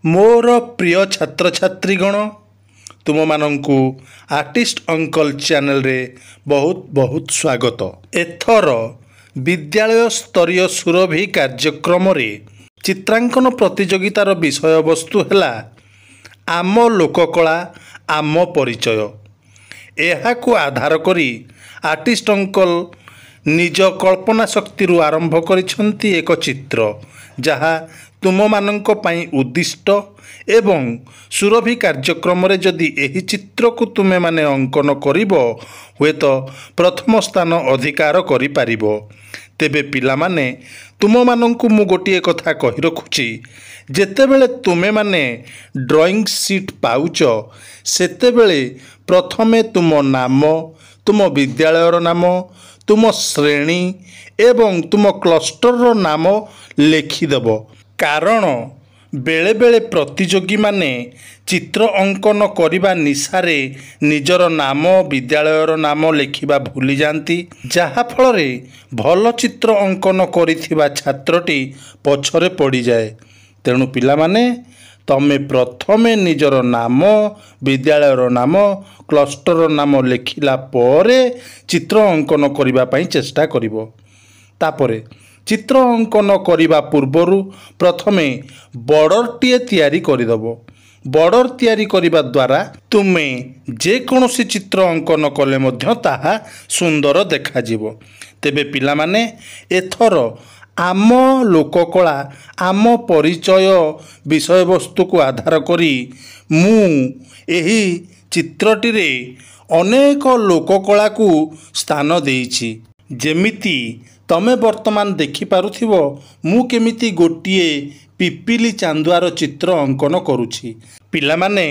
मोर प्रिय छात्र छात्रीगण तुम मानंकु आर्टिस्ट अंकल चैनल रे बहुत बहुत स्वागत। एथर विद्यालय स्तरीय सुरभि कार्यक्रम रे चित्रांकन प्रतियोगितार विषय वस्तु है आम लोककला आम परिचय। एहाकु आधार करी आर्टिस्ट अंकल निज कल्पना शक्ति आरंभ करिसेंती एक चित्र जहा तुम मानंक पई उद्दिष्ट एवं सुरभि कार्यक्रम रे जदि एही चित्र को तुमे माने अंकन करिवो हुए तो प्रथम स्थान अधिकार करि पारिबो। तेबे पिला माने तुम मानंकु मु गोटिए कथा कहि रखुची, जेतेबेले तुमे माने ड्राइंग शीट पाउच सेतेबेले प्रथमे तुम नाम, तुम विद्यालयर नाम, तुम श्रेणी एवं तुम क्लस्टर नाम लिखिदेव। कारण बेले बेले प्रतियोगी माने चित्र अंकन करिबा निशारे निजर नाम विद्यालयर नाम लिखिबा भूली जाती, जहा फल रे भल चित्र अंकन करिथिबा छात्रटी पछरे पड़ी जाए। तेणु पिला माने तमे प्रथमे निजर नाम विद्यालयर नाम क्लस्टर नाम लिखिला परे चित्र अंकन करिबा पई चेष्टा करिवो। तापरे चित्र अंकन करिबा पूर्वरु प्रथमे बॉर्डर टीए तैयारी करिदबो। बॉर्डर तैयारी करिबा द्वारा तुमे जे कोनोसी चित्र अंकन कले मध्य ताहा सुंदर देखा जिवो। तेबे पिला माने एथर आम लोककला आम परिचय विषय वस्तु को आधार करी मु एही चित्रटी रे अनेक लोककला को स्थान देइछि। जेमिति तमे वर्तमान देखि पारुथिबो मु केमिति गोटिए पिपिली चांदुआर चित्र अंकन करुछि। पिला माने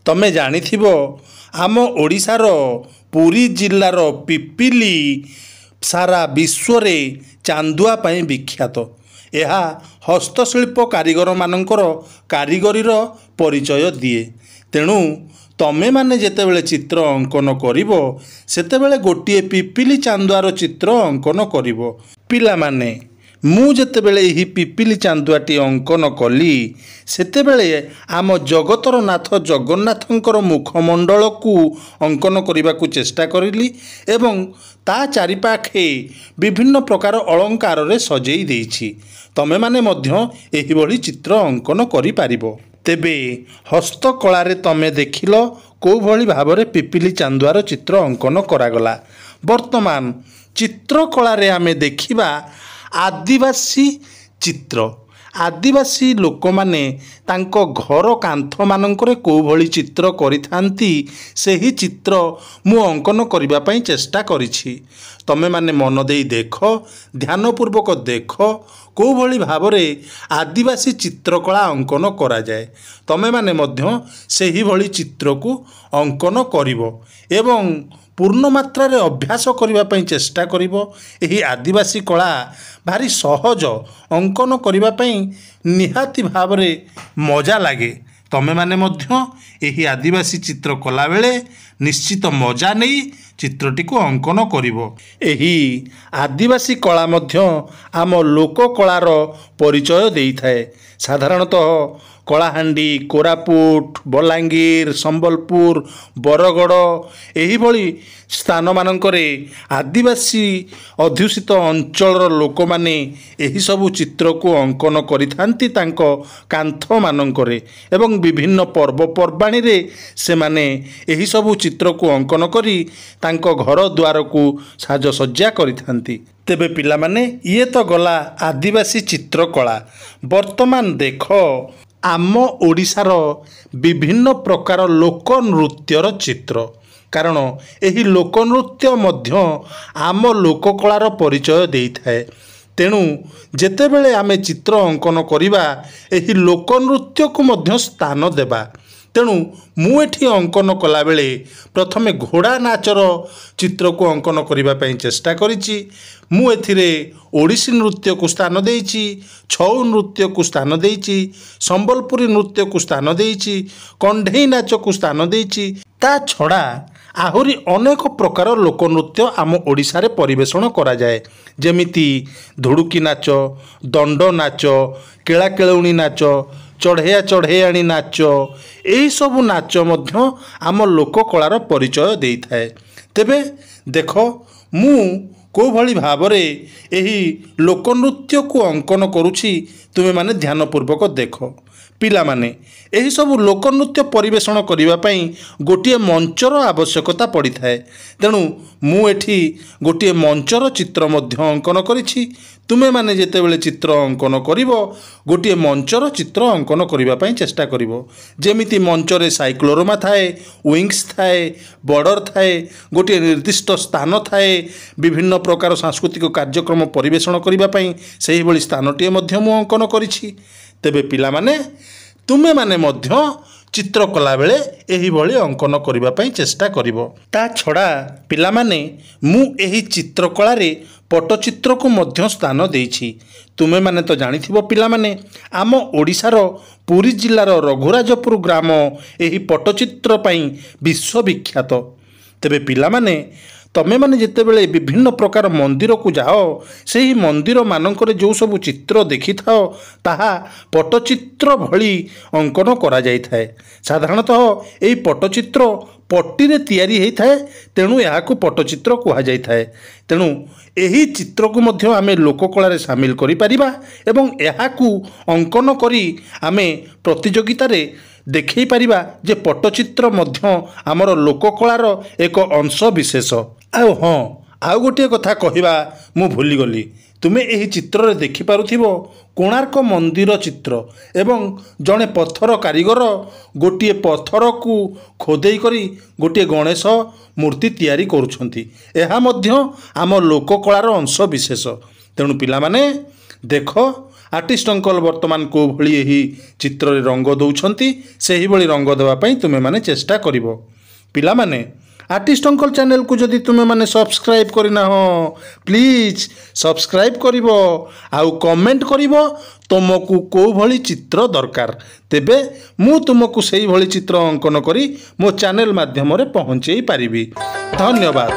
तमे जानिथिबो आम ओडिशार पुरी जिल्लार पिपिली सारा विश्व रे चांदुआ पई विख्यात। एहा हस्तशिल्प कारीगर मानकर कारीगरीर परिचय दिए। तेणु तमे माने जेतेबेले चित्र अंकन करिवो सेतेबेले गोटिए पिपिली चांदुआर चित्र अंकन करिवो। पिला माने मु जेतेबेले एही पिपिली चांदुआटी अंकन कली सेतेबेले आम जगतर नाथ जगन्नाथंकर मुखमंडल को अंकन करिबा को चेष्टा करिली एवं ता चारिपाखे विभिन्न प्रकार अलंकार रे सजेई देइछि। तमे माने मध्य एही भली चित्र अंकन करि पारिबो। तेबे हस्तकला रे तमे देखिल को भली भाबरे पिपिली चांदुआर चित्र अंकन करागला। वर्तमान चित्रकला रे आमे देखिबा आदिवासी चित्र। आदिवासी लोक माने तांको घर कांथ मानकरे को भली चित्र करिथांती सेही चित्र मु अंकन करिबा पई चेष्टा करिछि। तमे माने मन देई देख, ध्यानपूर्वक देख को भली भाबरे आदिवासी चित्रकला अंकन करा जाए। तमे माने मध्य सेही भली चित्र को अंकन करिवो एवं पूर्ण मात्रा रे अभ्यास करिबा पई चेष्टा करिवो। एही आदिवासी कला भारी सहज, अंकन करिबा पई निहाती भाबरे मजा लागे। तमे माने मध्य एही आदिवासी चित्र कला बेले निश्चित मजा नहीं चित्रटी को अंकन करिवो। एही आदिवासी कला मध्य आम लोक कलार परिचय देई थाए। साधारणतः कलाहांडी, कोरापुट, बलांगीर, संबलपुर, बरगड़ एही भली स्थान मानकरे आदिवासी अध्युषित अंचलर लोक माने एही सबु चित्र को अंकन करिथांती तांको कांथ मानकरे एवं विभिन्न पर्वपर्वाणी रे से माने एही सबु चित्र को अंकन करी तांको घर द्वार को साजसज्जा करिथांती। तेबे पिला माने ये तो गला आदिवासी चित्रकला। वर्तमान देख आम ओडिशार विभिन्न प्रकार लोक नृत्यर चित्र। कारण एही लोक नृत्य मध्य आम लोककलार परिचय देई थाए। तेणु जेतेबेले आमे चित्र अंकन करिबा एही लोक नृत्य को मध्य स्थान देबा। तेणु मु एठी अंकन कला बेले प्रथमे घोड़ा नाचर चित्र को अंकन करिबा पई चेष्टा करिछि। मु एथिरे ओडिसी नृत्य को स्थान देइछि, छऊ नृत्य को स्थान देइछि, संबलपुरी नृत्य को स्थान देइछि, कंढेई नाच को स्थान देइछि। ता छड़ा आहुरी अनेक प्रकार लोकनृत्य आम ओडिशा रे परिवेषण करा जाए। जेमिति धुड़ुकी नाच, दंड नाच, केळा केळौणी नाच, ଚଢ଼େୟା ଚଢ଼େୟାଣୀ ନାଚ, ଏହିସବୁ ନାଚ ମଧ୍ୟ ଆମ ଲୋକକଳାର ପରିଚୟ ଦେଇଥାଏ। ତେବେ ଦେଖ ମୁଁ କେଉଁଭଳି ଭାବରେ ଏହି ଲୋକନୃତ୍ୟକୁ ଅଙ୍କନ କରୁଛି, ତୁମେମାନେ ଧ୍ୟାନପୂର୍ବକ ଦେଖ। ପିଲାମାନେ, ଏହିସବୁ ଲୋକନୃତ୍ୟ ପରିବେଷଣ କରିବା ପାଇଁ ଗୋଟିଏ ମଞ୍ଚର ଆବଶ୍ୟକତା ପଡ଼ିଥାଏ। ତେଣୁ ମୁଁ ଏଠି ଗୋଟିଏ ମଞ୍ଚର ଚିତ୍ର ମଧ୍ୟ ଅଙ୍କନ କରିଛି। ତୁମେମାନେ ଯେତେବେଳେ ଚିତ୍ର ଅଙ୍କନ କରିବ, ଗୋଟିଏ ମଞ୍ଚର ଚିତ୍ର ଅଙ୍କନ କରିବା ପାଇଁ ଚେଷ୍ଟା କରିବ। ଯେମିତି ମଞ୍ଚରେ ସାଇକ୍ଲୋରୋମା ଥାଏ, ୱିଙ୍ଗସ୍ ଥାଏ, ବର୍ଡ଼ର ଥାଏ, ଗୋଟିଏ ନିର୍ଦ୍ଦିଷ୍ଟ ସ୍ଥାନ ଥାଏ ବିଭିନ୍ନ ପ୍ରକାର ସାଂସ୍କୃତିକ କାର୍ଯ୍ୟକ୍ରମ ପରିବେଷଣ କରିବା ପାଇଁ, ସେହିଭଳି ସ୍ଥାନଟିଏ ମଧ୍ୟ ମୁଁ ଅଙ୍କନ କରିଛି। ତେବେ ପିଲାମାନେ, ତୁମେମାନେ ମଧ୍ୟ ଚିତ୍ର କଲାବେଳେ ଏହିଭଳି ଅଙ୍କନ କରିବା ପାଇଁ ଚେଷ୍ଟା କରିବ। ତା ଛଡ଼ା ପିଲାମାନେ, ମୁଁ ଏହି ଚିତ୍ରକଳାରେ ପଟ୍ଟଚିତ୍ରକୁ ମଧ୍ୟ ସ୍ଥାନ ଦେଇଛି। ତୁମେମାନେ ତ ଜାଣିଥିବ ପିଲାମାନେ, ଆମ ଓଡ଼ିଶାର ପୁରୀ ଜିଲ୍ଲାର ରଘୁରାଜପୁର ଗ୍ରାମ ଏହି ପଟ୍ଟଚିତ୍ର ପାଇଁ ବିଶ୍ୱବିଖ୍ୟାତ। ତେବେ ପିଲାମାନେ, ତମେମାନେ ଯେତେବେଳେ ବିଭିନ୍ନ ପ୍ରକାର ମନ୍ଦିରକୁ ଯାଅ, ସେହି ମନ୍ଦିରମାନଙ୍କରେ ଯେଉଁ ସବୁ ଚିତ୍ର ଦେଖିଥାଅ, ତାହା ପଟ୍ଟଚିତ୍ର ଭଳି ଅଙ୍କନ କରାଯାଇଥାଏ। ସାଧାରଣତଃ ଏହି ପଟ୍ଟଚିତ୍ର ପଟିରେ ତିଆରି ହୋଇଥାଏ, ତେଣୁ ଏହାକୁ ପଟ୍ଟଚିତ୍ର କୁହାଯାଇଥାଏ। ତେଣୁ ଏହି ଚିତ୍ରକୁ ମଧ୍ୟ ଆମେ ଲୋକକଳାରେ ସାମିଲ କରିପାରିବା ଏବଂ ଏହାକୁ ଅଙ୍କନ କରି ଆମେ ପ୍ରତିଯୋଗିତାରେ ଦେଖାଇ ପାରିବା ଯେ ପଟ୍ଟଚିତ୍ର ମଧ୍ୟ ଆମର ଲୋକକଳାର ଏକ ଅଂଶ ବିଶେଷ। ଆଉ ହଁ, ଆଉ ଗୋଟିଏ କଥା କହିବା ମୁଁ ଭୁଲିଗଲି। ତୁମେ ଏହି ଚିତ୍ରରେ ଦେଖିପାରୁଥିବ କୋଣାର୍କ ମନ୍ଦିର ଚିତ୍ର ଏବଂ ଜଣେ ପଥର କାରିଗର ଗୋଟିଏ ପଥରକୁ ଖୋଦେଇ କରି ଗୋଟିଏ ଗଣେଶ ମୂର୍ତ୍ତି ତିଆରି କରୁଛନ୍ତି। ଏହା ମଧ୍ୟ ଆମ ଲୋକକଳାର ଅଂଶ ବିଶେଷ। ତେଣୁ ପିଲାମାନେ ଦେଖ, ଆର୍ଟିଷ୍ଟ ଅଙ୍କଲ ବର୍ତ୍ତମାନ କେଉଁଭଳି ଏହି ଚିତ୍ରରେ ରଙ୍ଗ ଦେଉଛନ୍ତି, ସେହିଭଳି ରଙ୍ଗ ଦେବା ପାଇଁ ତୁମେମାନେ ଚେଷ୍ଟା କରିବ। ପିଲାମାନେ, ଆର୍ଟିଷ୍ଟ ଅଙ୍କଲ ଚ୍ୟାନେଲକୁ ଯଦି ତୁମେମାନେ ସବସ୍କ୍ରାଇବ୍ କରିନାହ, ପ୍ଲିଜ୍ ସବସ୍କ୍ରାଇବ୍ କରିବ ଆଉ କମେଣ୍ଟ କରିବ ତୁମକୁ କେଉଁଭଳି ଚିତ୍ର ଦରକାର। ତେବେ ମୁଁ ତୁମକୁ ସେଇଭଳି ଚିତ୍ର ଅଙ୍କନ କରି ମୋ ଚ୍ୟାନେଲ ମାଧ୍ୟମରେ ପହଞ୍ଚାଇ ପାରିବି। ଧନ୍ୟବାଦ।